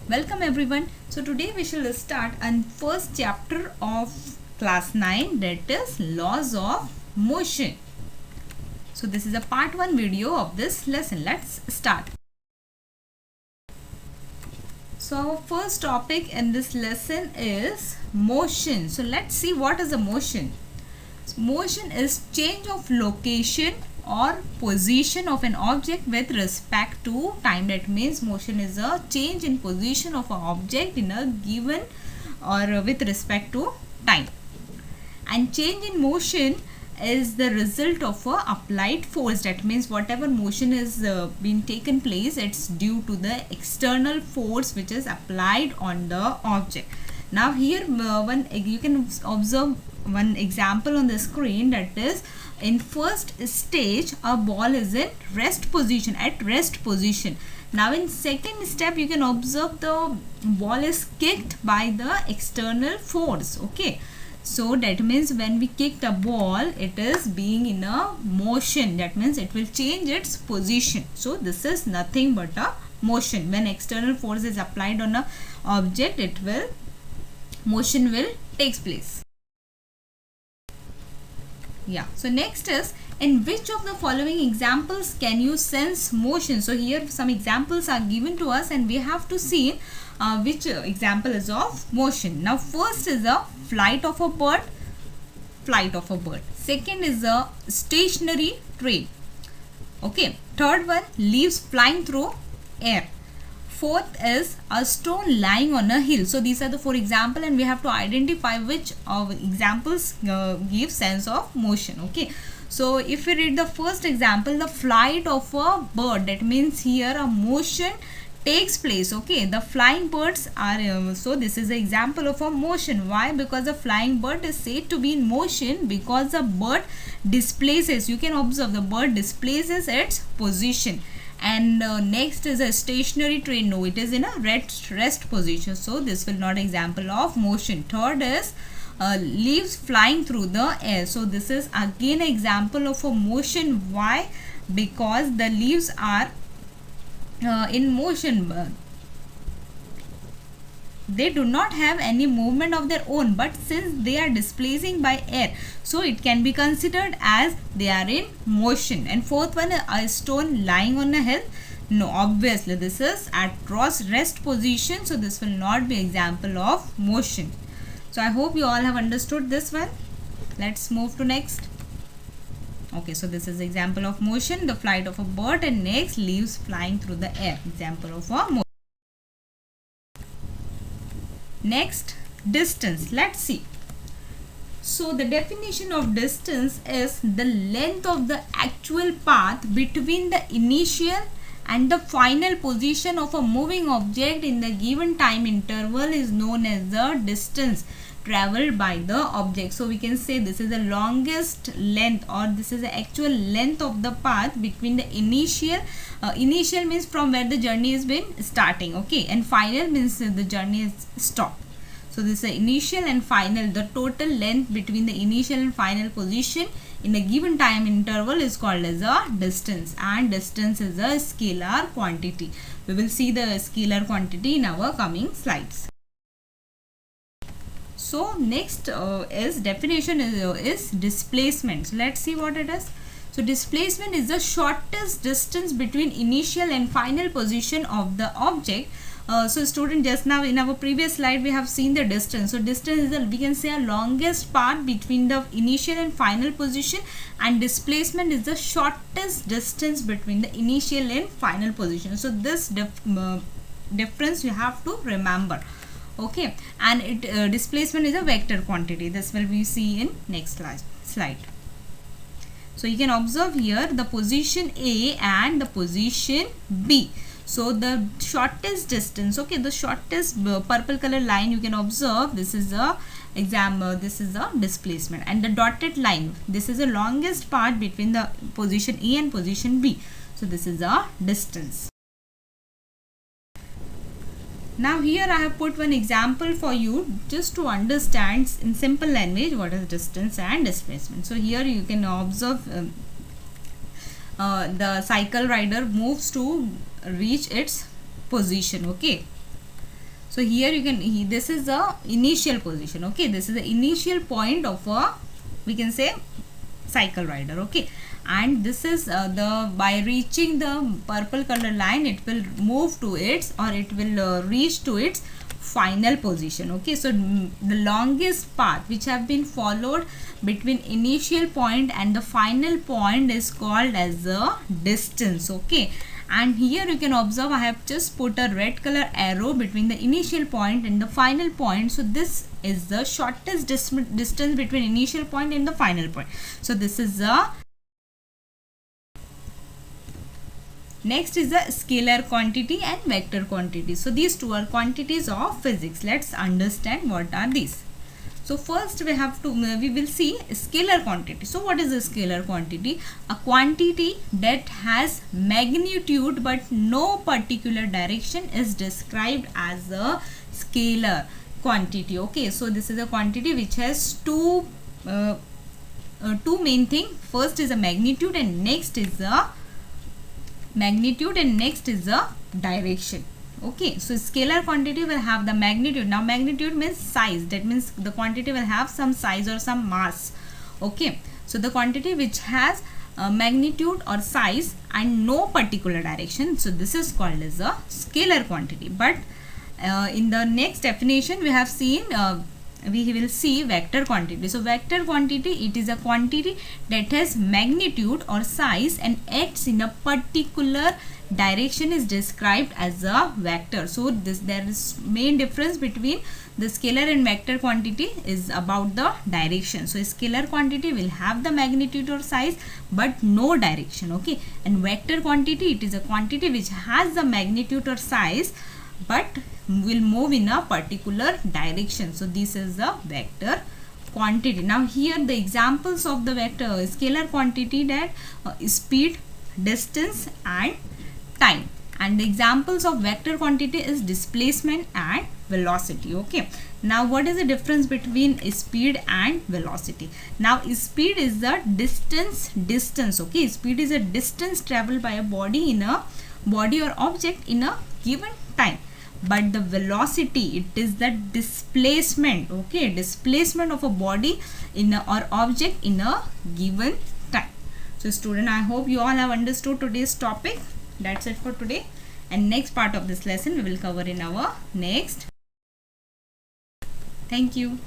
Welcome everyone. So today we shall start on first chapter of class 9, that is laws of motion. So this is a part 1 video of this lesson. Let's start. So our first topic in this lesson is motion. So let's see what is a motion. So motion is change of location or position of an object with respect to time. That means motion is a change in position of an object in a given or with respect to time. And change in motion is the result of a applied force. That means whatever motion is being taken place, it's due to the external force which is applied on the object. Now here you can observe one example on the screen, that is in first stage a ball is in rest position, at rest position. Now in second step you can observe the ball is kicked by the external force. Okay, so that means when we kicked a ball, it is being in a motion. That means it will change its position. So this is nothing but a motion. When external force is applied on a object, motion will takes place. Yeah, so next is, in which of the following examples can you sense motion? So here some examples are given to us and we have to see which example is of motion. Now first is a flight of a bird. Second is a stationary train. Okay, third one, leaves flying through air. Fourth is a stone lying on a hill. So these are the 4 examples and we have to identify which of examples give sense of motion. Okay, so if we read the first example, the flight of a bird, that means here a motion takes place. Okay, the flying birds are so this is an example of a motion. Why? Because the flying bird is said to be in motion because the bird displaces, you can observe the bird displaces its position. And next is a stationary train. No, it is in a rest position, so this will not example of motion. Third is leaves flying through the air. So this is again an example of a motion. Why? Because the leaves are in motion. They do not have any movement of their own, but since they are displacing by air, so it can be considered as they are in motion. And fourth one, a stone lying on a hill. No, obviously this is at rest position, so this will not be example of motion. So I hope you all have understood this one. Let's move to next. Okay, so this is example of motion, the flight of a bird, and next leaves flying through the air, example of a motion. Next, distance. Let's see. So the definition of distance is the length of the actual path between the initial and the final position of a moving object in the given time interval is known as the distance traveled by the object. So we can say this is the longest length, or this is the actual length of the path between the initial means from where the journey has been starting. Okay, and final means the journey is stopped. So this is the initial and final, the total length between the initial and final position in a given time interval is called as a distance, and distance is a scalar quantity. We will see the scalar quantity in our coming slides. So next is definition is displacement. So let's see what it is. So displacement is the shortest distance between initial and final position of the object. So student, just now in our previous slide we have seen the distance. So distance is we can say a longest part between the initial and final position, and displacement is the shortest distance between the initial and final position. So this difference you have to remember. Okay, and it displacement is a vector quantity. This will be see in next slide. So you can observe here the position A and the position B. So the shortest distance, okay, the shortest purple color line you can observe, this is a this is the displacement, and the dotted line, this is the longest part between the position A and position B. So this is a distance. Now here I have put one example for you just to understand in simple language what is distance and displacement. So here you can observe the cycle rider moves to reach its position. Okay, So here you can, this is the initial position. Okay, this is the initial point of a, we can say, cycle rider. Okay, and this is the, by reaching the purple color line, it will move to its, or it will reach to its final position. Okay, so the longest path which have been followed between initial point and the final point is called as the distance. Okay, and here you can observe I have just put a red color arrow between the initial point and the final point. So this is the shortest distance between initial point and the final point. So this is the next is the scalar quantity and vector quantity. So these two are quantities of physics. Let's understand what are these. So first we will see scalar quantity. So what is a scalar quantity? A quantity that has magnitude but no particular direction is described as a scalar quantity. Okay, so this is a quantity which has two main things. First is a magnitude and next is a direction. Okay, so scalar quantity will have the magnitude. Now magnitude means size, that means the quantity will have some size or some mass. Okay, so the quantity which has magnitude or size and no particular direction, so this is called as a scalar quantity. But in the next definition we have seen, we will see vector quantity. So vector quantity, it is a quantity that has magnitude or size and acts in a particular direction is described as a vector. So there is main difference between the scalar and vector quantity is about the direction. So a scalar quantity will have the magnitude or size but no direction. Okay, and vector quantity, it is a quantity which has the magnitude or size but will move in a particular direction. So this is the vector quantity. Now here the examples of the vector scalar quantity, that speed, distance and time, and the examples of vector quantity is displacement and velocity. Okay, now what is the difference between speed and velocity? Now speed is the distance. Okay, speed is a distance traveled by a body or object in a given time, but the velocity, it is the displacement. Okay, displacement of a body or object in a given time. So student, I hope you all have understood today's topic. That's it for today, and next part of this lesson we will cover in our next. Thank you.